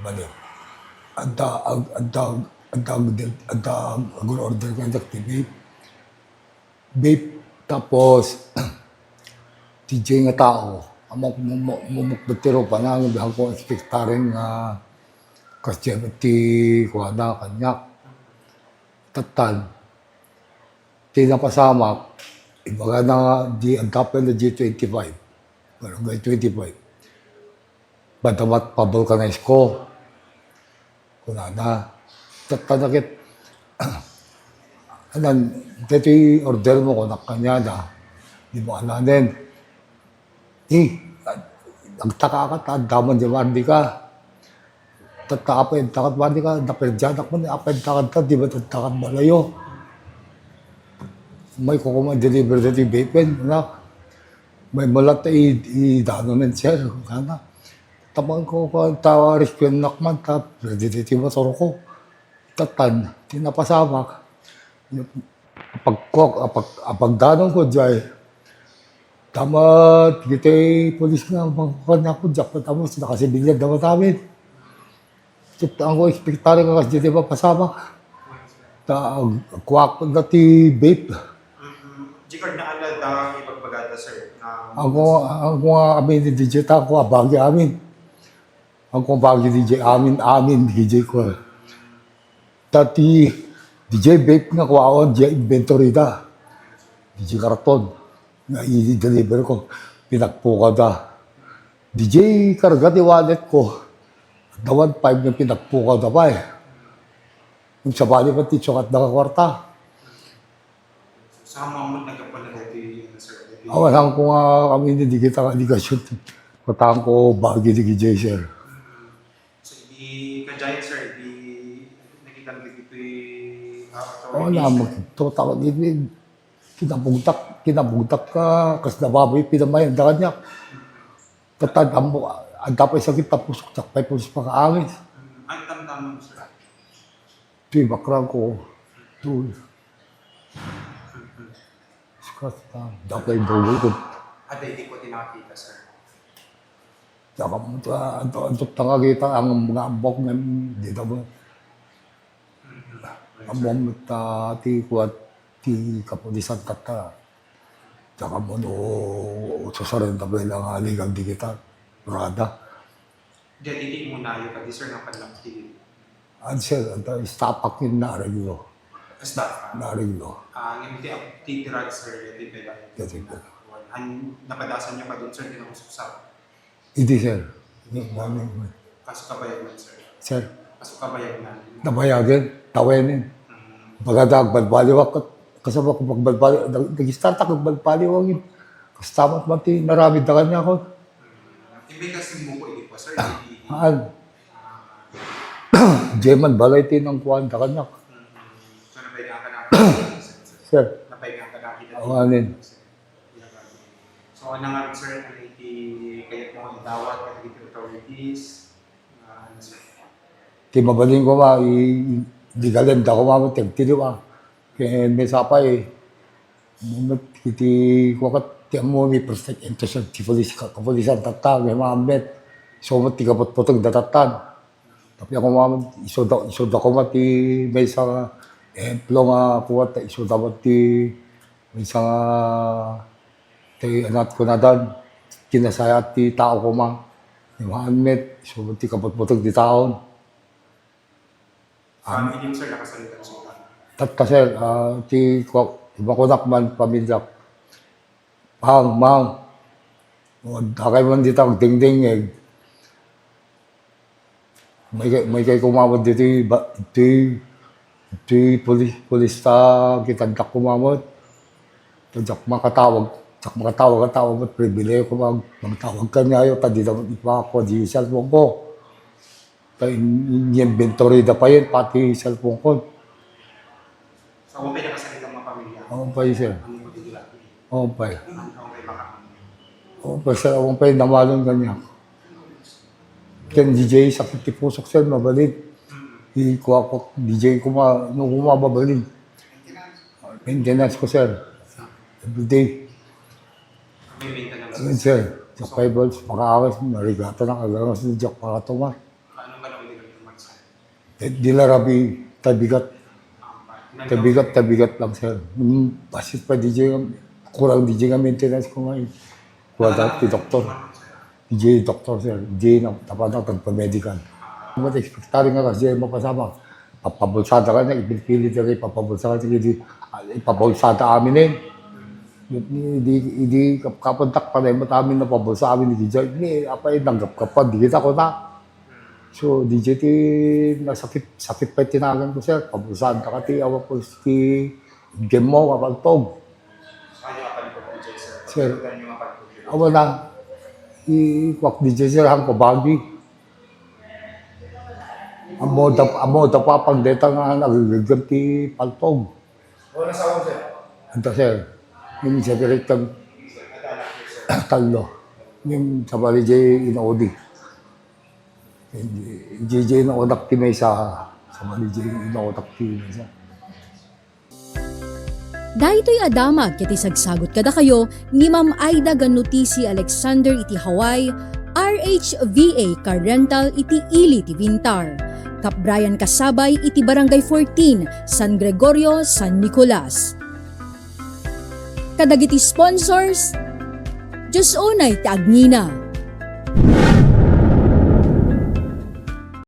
balik. Ang order ka nag-vape. Vape, tapos, TJ nga tao, mumukbutiro pa na, ang ko expectarin nga, kasi ti kuha na kanyak. Tatan, tinapasamak, ibaga na di ang tapel na G25, barangay 25. Badamat pabulkanize ko. Kuna na. Tatanakit. Anan, dito order mo ko na kanya na. Di mo alanin. Nagtaka ka, daman di mandi ka. Tatakapin, takat mandi ka, naperdyanak mo na, apendtakat ka, di ba tatakat malayo. May deliver dito yung vapen, anak. May malat na i-danonin siya, sana. Tabang ko pa, tawa rispyon nakman, dito yung motor ko. Tatan, tinapasamak. Pagdanong ko dyan, tamat, kita polis nga, magkakanya ko dyan, patamos, nakasibilyan naman namin. Ang ko, ekspektari ka kasi dito pasamak. Kuwak na ti vape. Jikard na alad ang ipagbagata, sir? Ako nga amin ni DJ ako, abagi amin. Ako abagi DJ amin DJ ko. Tati, DJ vape nga kuwaon, DJ inventory da. DJ karton. Nga i-deliver ko. Pinagpuka da. DJ karga di wallet ko. Dawan 5 na pinagpuka da pa eh. Yung sabali pa ti tsukat na kakwarta. Sama mo nagkapala dito, sir? Awalan ko nga kami hindi kita kaligasyon. Patang ko bagi di DJ sir. So, ka-giant, sir, nakita dito Oo naman, takot din. Kinabugtak ka, kasi nababoy pinamayan da kanya. Tatandaan mo, ang tapay sakit na pusok, takpay pulis pa kaangin. Ang tamtam mo, sir? Ito yung bakrang ko. Ito. Skat na, tapay dogo ko. At hindi ko tinakita, sir. Saka mo, ang tanga kita, ang mga ambok na dito mo. Ang mga ti kuat, ti kapulisan kata. Saka mo, susarin tabi lang aligang di kita. Rada. Diyan, hindi mo na yung pati, sir, ng panlapti. Ansel, istapak yun na reglo. Basta, Na reglo. ang titirags, sir, hindi pala. Kasi po. Napadasan niya pa doon, sir, hindi na ususap. Hindi, sir. Kaso kabayag na, sir. Sir, Kaso kabayag na. nabayagin, tawenin. Pagkadag, balbaliwak, kasama ko pagbalbaliwak, nag-start ako balbaliwak yun. Kasi tamat mati, naramid na kanya ako. Ibig kasi mo ko, hindi po, sir. Haan. Jeman, balay ng kuwan, da kanya. So, napahinga ka na. Sir, Napahinga ka na. awanin. So, ano nga, sir, kaya mo idawat at dito authorities. Sir. Ti mabaling ko ma, di galim, da ko ma, tiliwa. Kaya may sapay, iti ko kat, ti mo may protect interest ti kapulisan tatang, may mamet. So, ti kapot-potog datatan. Tapi ako mamad, isoda ko mati may sa emplo nga kuwat, isoda mati may sa ti anat ko na dan, kinasaya ti tao ko ma, yung mamet, so ti kapot-potog di taon. Family din, sir, nakasalita siya. Kasi, iba ko nakman, pamilya, mang, dakay man dito ang dingding eh. May kay kumamod dito, polis ta, kitandak kumamod. Tadyak makatawag at pribileo ko magtawag ka niya yun, tadi naman ipa ako, di cellphone ko. Inventory na pa yun, pati cellphone ko. So, kung pinakasalita mga pamilya, Oo pa yun, sir. ano ko dito lang? Oo pa yun. Ano kay mga Oo pa, sir. Oo pa yun, namalong kanya. Ken DJ, sakit ti pusok, sir, mabalid. Ikuha ko, DJ ko nung kumababalid. Maintenance ko, sir. Everyday. may maintenance. Ayun, sir. Sa 5 volts, makaawis, narigata ng agamas ni Jack Pakatuma. Anong gano'n dito Dilarabi, tabigat. Tabigat lang, sir. Basit pa DJ, kurang DJ nga maintenance ko ngayon. Kuha ti doktor. DJ doktor, sir. DJ na tapat na tagpa-medical. Expectari nga kasi mapasama. Papabulsada ka na, ipilpilit na rin, papabulsada ka na, ipabulsada amin eh. Hindi kapuntak pa rin, matamin na pabulsa amin ni DJ. Hindi, apay, nanggap ka pa, di kita ko na. So, DJ ti, sakit pa tinagan ko, sir. Pabulsada ka ti, awa po si game mo, kapagtog. Ano yung kapal po, DJ, sir? Sir. Ano yung kapal po, DJ? Awa na, ikwak DJ, sir, hang pabagi. Amo da pa pang deta nga nagagam ti paltog. Wala sa sir? Anta, sir. Yung separate kang talo. Yung sa bali jay inaudi. JJ inaodak ti may sa bali jay inaodak ti may sa. Dahito'y adamag kiti sagsagot kada kayo ni Ma'am Aida ganuti si Alexander iti Hawaii, RHVA Car Rental iti Ili ti Vintar. Kap Brian Kasabay iti Barangay 14, San Gregorio, San Nicolas. Kadagiti sponsors, Diyos unay ti Agnina.